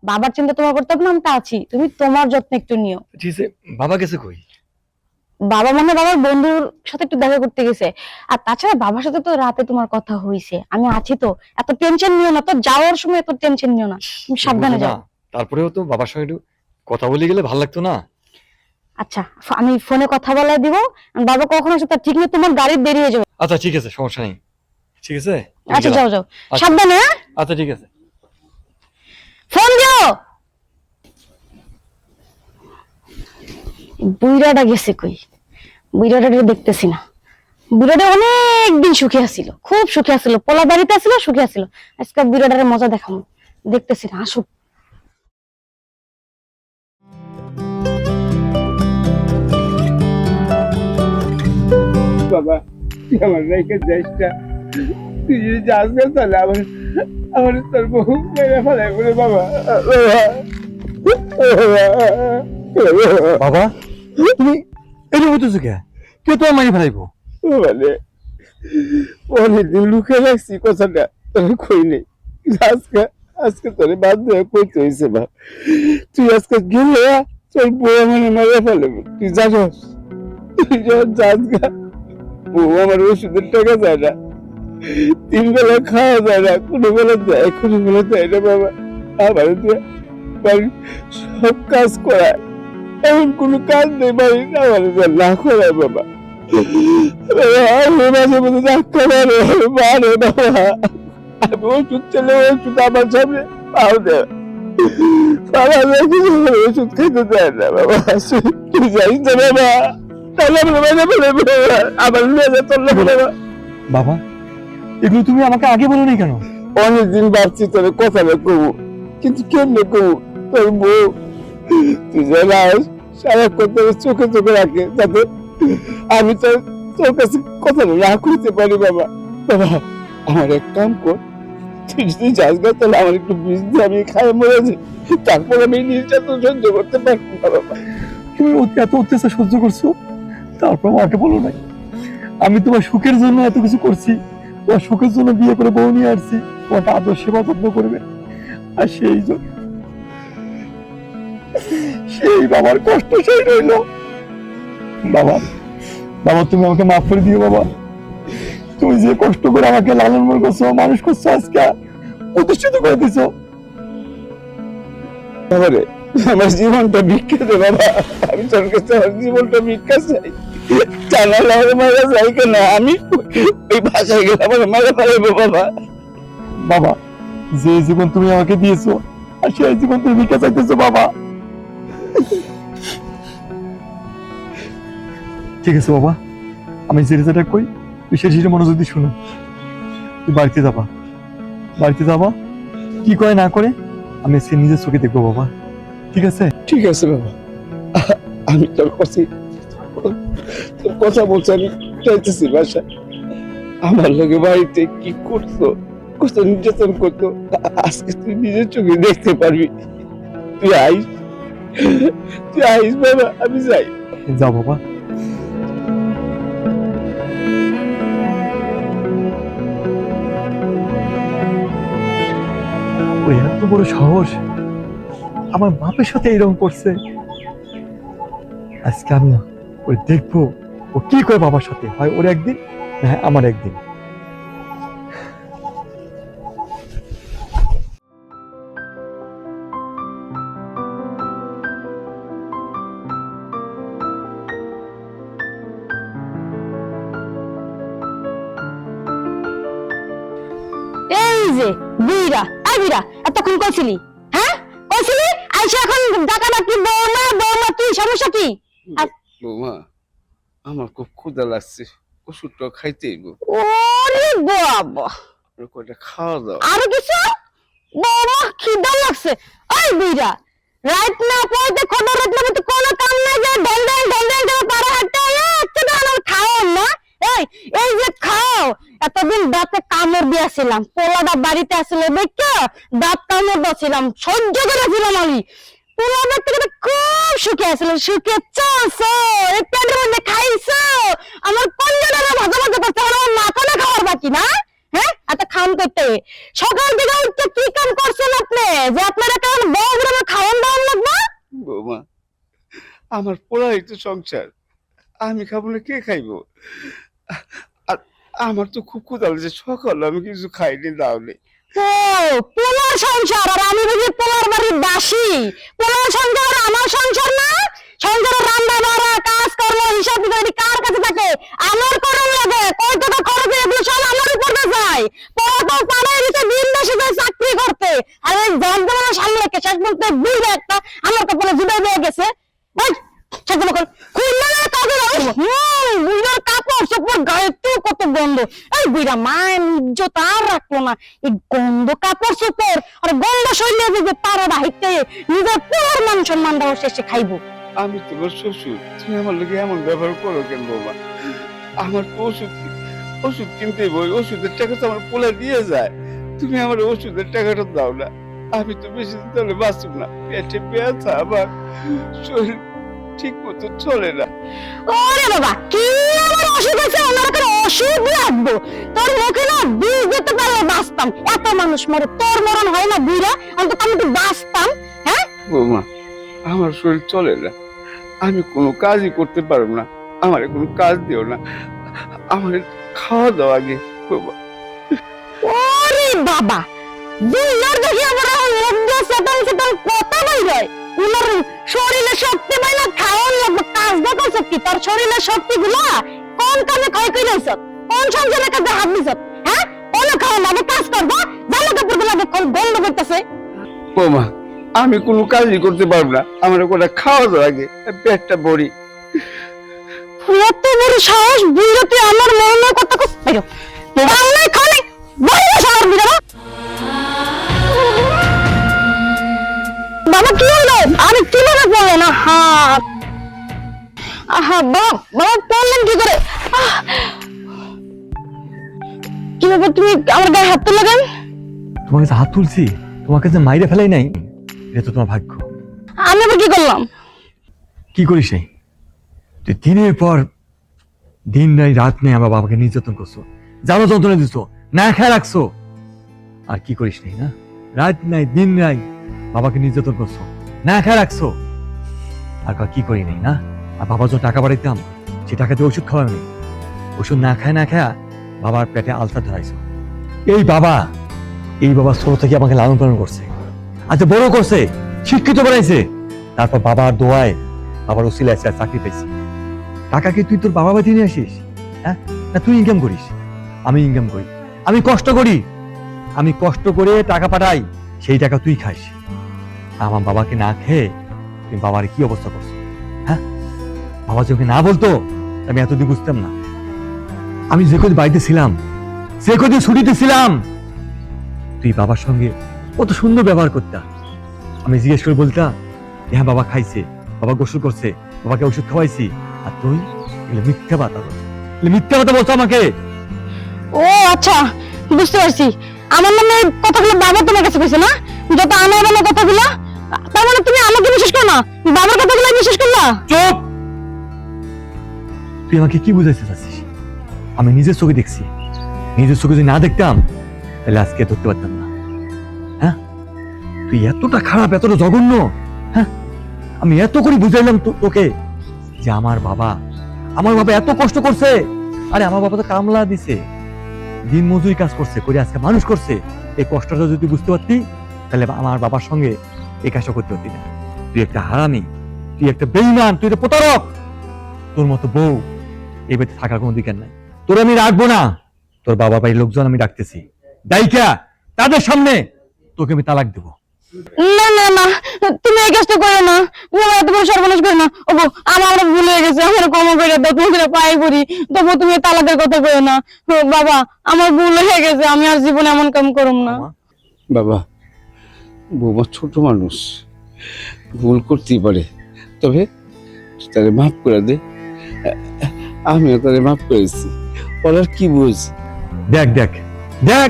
বাবার চিন্তা তোমার করতে হবে না, আমি তা আছি, তুমি তোমার যত্ন একটু নিও। ঠিক আছে, বাবা গেছে কই? বাবা মানে বাবার বন্ধুর সাথে একটু দেখা করতে গেছে। আর তাছাড়া বাবার সাথে তো রাতে তোমার কথা হইছে, আমি আছি তো, এত টেনশন নিও না, তো যাওয়ার সময় এত টেনশন নিও না, তুমি সাবধানে বুঝো না, যাও। তারপরেও তো বাবার সঙ্গে একটু কথা বলে গেলে ভালো লাগতো না? আচ্ছা, আমি ফোনে কথা বলে দিব, আর বাবা কখন আসে তার ঠিক নেই, তোমার গাড়ি দেরি হয়ে যাবে। আচ্ছা ঠিক আছে, সমস্যা নেই। ঠিক আছে, আমি আচ্ছা গেলাম। যাও যাও, আচ্ছা। সাবধানে, হ্যাঁ? আচ্ছা ঠিক আছে। ফোন দিও। বুইড়াটা গেছে কই? বুইড়াটা দেখতেছি না। বুড়াটা অনেকদিন সুখে আছিল, খুব সুখে আছিল, পোলা বাড়িতে আছিল, সুখে আছিল। আজকে বুড়াটারে মজা দেখাবো, দেখতেছি না, আসুক। বাবা তুই আমার রেখে যাইস না, তুই যদি যাস না তাহলে আমার আমার তোর বহু মেরে ফেলাই বলে বাবা। বাবা তুমি এটা হইতেছো কে? কে তোমার মারি ফেলাইবো? মানে অনেকদিন লুকে রাখছি কথাটা, তোর কই নেই, আজকে আজকে তোর বাদ দিয়ে কইতে হয়েছে বা তুই আজকে গেলে তোর বউ আমার মেরে ফেলবে, তুই জানোস? তুই যখন যাস গা, বউ আমার ওষুধের টাকা যায় না, 3 বেলা খাওয়া যায় না, কোনো বেলা দেয় কোনো বেলা দেয় না বাবা। আমার দিয়ে বাড়ির সব কাজ করায়, এমন কোনো কাজ নেই বাড়ির আমার দিয়ে না করায় বাবা। আমি মাঝে মাঝে ধাক্কা মারে মারে বাবা, আমি ওষুধ চলে ওষুধ আমার সামনে পাও দেয়, বাবা কিছু ওষুধ খেতে দেয় না বাবা। তুই যাইস না বাবা, তাহলে আমার মেরে ফেলে আমার মেয়ে চললে বাবা। বাবা এগুলো তুমি আমাকে আগে বলো নি কেন? অনেকদিন ভাবছি তোর কথা কবু, কিন্তু কেমনে কবু, তোর বউ তুই জানাস সারাক্ষণ তোর চোখে চোখে রাখে, যাতে আমি তোর কাছে কথা না কইতে পারি বাবা। বাবা আমার এক কাম কর, তুই যদি যাস গা তাহলে আমার একটু বিষ দিয়ে আমি খাই মরে যাই, তারপর আমি নির্যাতন সহ্য করতে পারবো না বাবা। তুমি এত অত্যাচার সহ্য করছো, তারপর আমাকে বলো নাই? আমি তোমার সুখের জন্য এত কিছু করছি, তোমার সুখের জন্য বিয়ে করে বউ নিয়ে আসছি, তোমার আদর সেবা যত্ন করবে, আর সেই বাবার কষ্ট সেই রইল। বাবা বাবা তুমি আমাকে মাফ করে দিও বাবা, তুমি যে কষ্ট করে আমাকে লালন পালন করছো, মানুষ করছো, আজকে প্রতিষ্ঠিত করে দিছো। বাবারে আমার জীবনটা ভিক্ষা দে বাবা, আমি তোর কাছে আমার জীবনটা ভিক্ষা চাই, জানালে আমার মারা যাই কেন, আমি ওই ভাষায় গেলে আমার মারা ফেলাইবো বাবা। বাবা যে জীবন তুমি আমাকে দিয়েছো, আর সেই জীবন তুমি ভিক্ষা চাইতেছো বাবা। ঠিক আছে বাবা, আমি যেটা কই তুই সেটা মনোযোগ দিয়ে শুনো। তুই বাড়িতে যাবা, বাড়িতে যাবা, কি করে না করে আমি সে নিজের চোখে দেখবো বাবা, ঠিক আছে? ঠিক আছে বাবা, আমি তোর কাছে তোর কথা বলছি, আমি চাইতেছি বাসা আমার লোকে বাড়িতে কি করতো, কত নির্যাতন করতো, আজকে তুই নিজের চোখে দেখতে পারবি। তুই আইস, তুই আইস বাবা, আমি যাই। যাও বাবা। ওই এত বড় সাহস আমার বাপের সাথে এরকম করছে, আজকে আমি ওই দেখবো ও কি করে বাবার সাথে, হয় ওর একদিন না হয় আমার একদিন। এই যে বুইড়া, আই বুইড়া, এতক্ষণ কইছিলি? হ্যাঁ কইছিলি? আইসা এখন ডাকাডাকি বৌমা বৌমা, কি সমস্যা কি? বৌমা আমার খুব ক্ষুধা লাগছে, ওষুধটা খাইতেই ওরে বাবা, কয়টা খাওয়া দাও। আরো কিছু? বাবা খিদা লাগছে। ওই বুইড়া, রাত না পড়তে কোন রাত না পড়তে কোন কাম নাই, যে ঢন্ডাই করে পাড়া হাঁটতে একটা দানা খাও না। এই যে খাও, এতদিন দাঁতে কামড় দিয়েছিলাম, পোলাটা বাড়িতে আসলে দেখো দাঁত কামড় দিয়েছিলাম, সহ্য করেছিলাম আমি। পোলাটা থেকে খুব সুখে আসলে, সুখে চলছো, এই পেটের মধ্যে খাইছো, আমার কন্যাটা ভাজা ভাজা করছে, আমার মাথাটা খাওয়ার বাকি না। হ্যাঁ এত খাম করতে। সকাল থেকে উঠতে কি কাম করছেন আপনি যে আপনারা কেমন বড় বড় খাওয়ান দাওয়ান লাগবে? বৌমা, আমার পোলাই তো সংসার, আমি খাবো না কে খাইবো? আর আমার তো খুব ক্ষুধা লাগছে, সকাল আমি কিছু খাইনি, দাওনি। ও পোলার সংসার, আর আমি বুঝি পোলার বাড়ির দাসী? পোলার সংসার আর আমার সংসার না? সংসারের রান্না বাড়া কাজ কর্ম হিসাব যদি কার কাছে থাকে? আমার করণ লাগে, কয় টাকা খরচ হয় এগুলো সব আমার উপর যায়। পড়া তো পাড়ায় নিচে দিন দেশে যায় চাকরি করতে, আর ওই যন্ত্রণা সামনে কে শেষ বলতে বুঝবে একটা আমার কপালে জুড়ে দিয়ে গেছে। ওই ছেড়ে বকল খুলনা কাজে বুঝার কাপড় চোপড় গায়ে তো কত গন্ধ। এই বুইরা মায়ের ইজ্জত আর রাখলো না, এই গন্ধ কাপড় চোপড় আর গন্ধ শরীরে যে তারা বাহিতে নিজের পুরো মান সম্মানটাও শেষে খাইবো। আমি তোমার শ্বশুর, তুমি আমার লোকে এমন ব্যবহার করো কেন বৌমা? আমার তো ওষুধ কিনতে বই, ওষুধের টাকা তো আমার পোলা দিয়ে যায়, তুমি আমার ওষুধের টাকাটা দাও না। আমি তো বেশি দিন তাহলে বাঁচব না, পেটে ব্যথা, আমার শরীর ঠিক মতো চলে না। ওরে বাবা, কি আমার অসুখ আছে? আমার কাছে ওষুধ লাগবো? তোর মুখে না বিষ দিতে পারলে বাঁচতাম। এত মানুষ মরে, তোর মরণ হয় না বুইরা, অন্তত আমি তো বাঁচতাম। হ্যাঁ বৌমা, আমার শরীর চলে না, আমি কোনো কাজই করতে পারব না, আমার কোনো কাজ দিও না, আমার খাওয়া দাওয়া আগে বৌমা। ওরে বাবা, দুইবার দেখি আমার মধ্যে সেতন সেতন কথা বলবে। উনার শরীরে শক্তি পাই না, খাওয়ার লাগবে, কাজ দেখো শক্তি। তোর শরীরের শক্তি গুলা কোন কাজে ক্ষয় করে দিয়েছ? কোন সংসারের কাজে হাত দিছ? হ্যাঁ, কোন খাওয়া লাগে কাজ করবো, জানো কাপড় গুলা বন্ধ করতেছে। বৌমা, আমি কোনো কাজই করতে পারবো না, আমার কোনো খাওয়া দাওয়া আগে, পেটটা ভরি। এত বড় সাহস বুঝলে তুই আমার মনের কথা কস? বাইরো বাংলায় খানে বাইরে সার দিরা। বাবা কি হলো? আমি কিভাবে বললেন? আহা বাবা বললেন কি করে? কি ব্যাপার, তুমি আমার গায়ে হাত তুলে কেন? তোমার কাছে হাত তুলছি, তোমার কাছে মাইরে ফেলাই নাই, এটা তো তোমার ভাগ্য। আমি আবার কি করলাম? কি করিস নাই? তুই দিনের পর দিন নাই রাত নেই আমার বাবাকে নির্যাতন করছো, জানো যন্ত্রণা দিচ্ছ, না খেয়ে রাখছো। আর কি করিস নাই না? রাত নাই দিন নাই বাবাকে নির্যাতন করছো, না খেয়ে রাখছো। আর কি করি নাই না? আর বাবা যখন টাকা পাঠাইতাম, সে টাকাতে ওষুধ খাওয়ানি, ওষুধ না খায় না খায়া বাবার পেটে আলসার ধরাইছো। এই বাবা ছোট থেকে আমাকে লালন পালন করছে, আচ্ছা বড় করছে, শিক্ষিত বানাইছে। তারপর বাবার দোয়ায়, বাবার ওসিলায় চাকরি পেয়েছি। টাকা কি তুই তোর বাবা বাড়ি নিয়ে আসিস? হ্যাঁ, না তুই ইনকাম করিস? আমি ইনকাম করি, আমি কষ্ট করি, আমি কষ্ট করে টাকা পাঠাই, সেই টাকা তুই খাইস। আমার বাবাকে না খেয়ে তুমি বাবার কি অবস্থা করছো? হ্যাঁ, বাবা যখন না বলতো আমি এতদিন বুঝতাম না। আমি যে কদিন বাড়িতে ছিলাম, যে কদিন ছুটিতে ছিলাম, তুই বাবার সঙ্গে কত সুন্দর ব্যবহার করতাম। আমি জিজ্ঞেস করে বলতাম, হ্যাঁ বাবা খাইছে, বাবা গোসল করছে, বাবাকে ওষুধ খাওয়াইছি। আর তুই মিথ্যা কথা বলছো, মিথ্যা কথা বলছো আমাকে। ও আচ্ছা, বুঝতে পারছি। আমার নামে কথাগুলো বাবা তোমার কাছে কইছে না? যত আমার নামে কথাগুলো, তার মানে তুমি আমাকে বিশ্বাস করো না, বাবার কথাগুলো বিশ্বাস করলা? চুপ! তুই আমাকে কি বুঝাইতে চাচ্ছিস? আমি নিজের চোখে দেখছি, নিজের চোখে যদি না দেখতাম তাহলে আজকে ধরতে পারতাম না। হ্যাঁ, তুই এতটা খারাপ, এতটা জঘন্য। হ্যাঁ, আমি এত করে বুঝাইলাম তোকে যে আমার বাবা এত কষ্ট করছে। আরে আমার বাবা তো কামলা দিছে, দিন মজুরি কাজ করছে, করে আজকে মানুষ করছে। এই কষ্টটা যদি বুঝতে পারতি তাহলে আমার বাবার সঙ্গে এই কাজটা করতে পারতি না। তুই একটা হারামি, তুই একটা বেঈমান, তুই একটা প্রতারক। তোর মতো বউ এই বাড়িতে থাকার কোনো অধিকার নাই। তোর আমি রাখবো না। তোর বাবা বাড়ির লোকজন আমি ডাকতেছি, দায়িকা তাদের সামনে তোকে আমি তালাক দেবো। না না না, তুমি এই কাজটা করো না, বাবা এত বড় সর্বনাশ করো না। ওগো আমার ভুল হয়ে গেছে, আমার ক্ষমা করে দাও, তোমাকে পায়ে পড়ি, তবু তুমি তালাকের কথা কইও না। ও বাবা, আমার ভুল হয়ে গেছে, আমি আর জীবনে এমন কাম করব না। বাবা, বৌমা ছোট মানুষ, ভুল করতেই পারে, তবে তারে মাফ করে দে। আমিও তারে মাফ করেছি, ওর আর কি বুঝ। দেখ দেখ দেখ,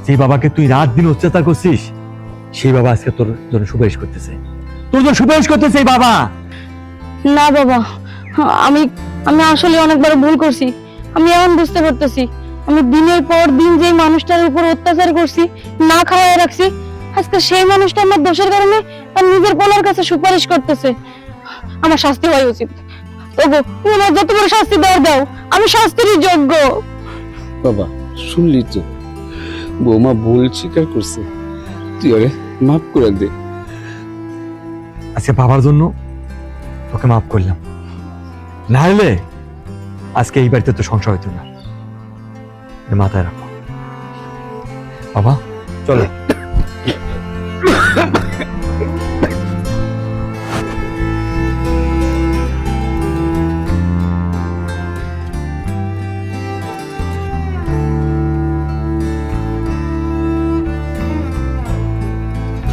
সেই বাবাকে তুই রাত দিন অত্যাচার করছিস, সেই বাবা আজকে তোর জন্য সুপারিশ করতেছে, তোর জন্য সুপারিশ করতেছে এই বাবা। না বাবা, আমি আমি আসলে অনেকবার ভুল করছি, আমি এখন বুঝতে পারতেছি। আমি দিনের পর দিন যে মানুষটার উপর অত্যাচার করছি, না খাওয়ায় রাখছি, আজকে সেই মানুষটা আমার দোষের কারণে তার নিজের পোলার কাছে সুপারিশ করতেছে। আমার শাস্তি হওয়া উচিত। ওগো, তুমি আমার যত বড় শাস্তি দাও, আমি শাস্তিরই যোগ্য। বাবা শুনলি তো, বৌমা ভুল স্বীকার করছে, তুই ওরে মাফ করে দে। আজকে বাবার জন্য তোকে মাফ করলাম, না হলে আজকে এই বাড়িতে তো সংসার হইতো না। এটা মাথায় রাখো বাবা, চলো।